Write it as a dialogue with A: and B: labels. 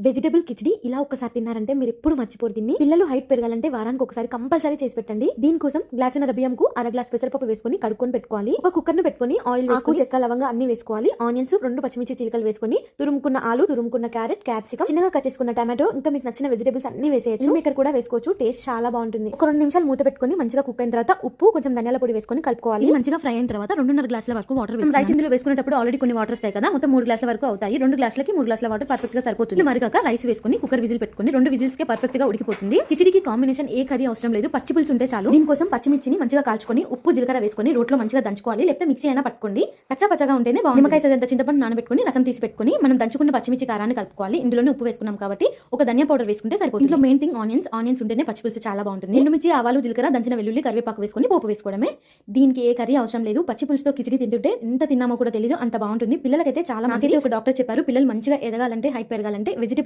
A: Vegetable khichdi ఇలా ఒకసారి తిన్నారంటే మీరు ఎప్పుడు మర్చిపోరు దీన్ని. పిల్లలు హైట్ పెరగాలంటే వారానికి ఒకసారి కంపల్సరీ చేసి పెట్టండి. దీనికోసం గ్లాసున్నర బియ్యంకు అర గ్లాస్ పెసరపప్పు వేసుకొని కడుక్కొని పెట్టుకోవాలి. ఒక కుక్కర్ ను పెట్టుకొని ఆయిల్ వేసుకొని చెక్క లవంగా అన్ని వేసుకోవాలి. ఆనియన్స్ 2 పచ్చిమిర్చి చీలికలు వేసుకొని తురుముకున్న ఆలు, తురుముకున్న క్యారెట్, క్యాప్సికం, చిన్నగా కట్ చేసుకున్న టమాటో, ఇంకా మీకు నచ్చిన వెజిటబుల్స్ అన్ని వేసేయచ్చు. మేకర్ కూడా వేసుకోవచ్చు. టేస్ట్ చాలా బాగుంటుంది. ఒక 2 నిమిషాలు మూత పెట్టుకొని మంచిగా కుక్ అయిన తర్వాత ఉప్పు, కొంచెం ధనియాల పొడి వేసుకొని కలుపుకోవాలి. మంచిగా ఫ్రై అయిన తర్వాత 2.5 గ్లాసుల వరకు వాటర్ వేసుకోవాలి. రైస్ ఇందులో వేసుకునేటప్పుడు ఆల్రెడీ కొన్ని వాటర్ వస్తాయి కదా, మొత్తం 3 గ్లాసుల వరకు అవుతాయి. 2 గ్లాసులకి 3 గ్లాసుల వాటర్ పర్ఫెక్ట్ గా సరిపోతుంది. మరిగాక రైస్ వేసుకొని కుక్కర్ విజిల్ పెట్టుకొని 2 విజిల్స్ కే పర్ఫెక్ట్ గా ఉడికిపోతుంది. కిచిడికి కాంబినేషన్ ఏ కర్రీ అవసరం లేదు, పచ్చి పులుసు ఉంటే చాలు. దీనికోసం పచ్చిమిర్చిని మంచిగా కాల్చుకొని ఉప్పు జీలకర్ర వేసుకొని రోట్లో మంచిగా దంచుకోవాలి, లేకపోతే మిక్సీ అయినా పట్టుకోండి. పచ్చా పచ్చగా ఉంటేనే బాగుంటుంది. నిమ్మకాయ సైజంత చింతపండు నానబెట్టుకొని రసం తీసి పెట్టుకొని మనం దంచుకున్న పచ్చిమిర్చి కారాన్ని కలుపుకోవాలి. ఇందులోనే ఉప్పు వేసుకున్నాం కాబట్టి ఒక ధనియా పౌడర్ వేసుకుంటే సరిపోతుంది. ఇంట్లో మెయిన్ థింగ్ ఆనియన్స్ ఉంటేనే పచ్చి పులుసు చాలా బాగుంటుంది. ఎండుమిర్చి, ఆవాలు, జీలకర్ర, దంచిన వెల్లుల్లి, కరివేపాకు వేసుకొని పోపు వేసుకోవడమే. దీనికి ఏ కర్రీ అవసరం లేదు. పచ్చి పులుసుతో కిచిడి తింటుంటే ఎంత తిన్నామో కూడా తెలియదు, అంత బాగుంటుంది. పిల్లలకైతే చాలా మంచిది. ఒక డాక్టర్ చెప్పారు, పిల్లలు మంచిగా ఎదగాలంటే, హైట్ పెరగాలంటే వెజిటబుల్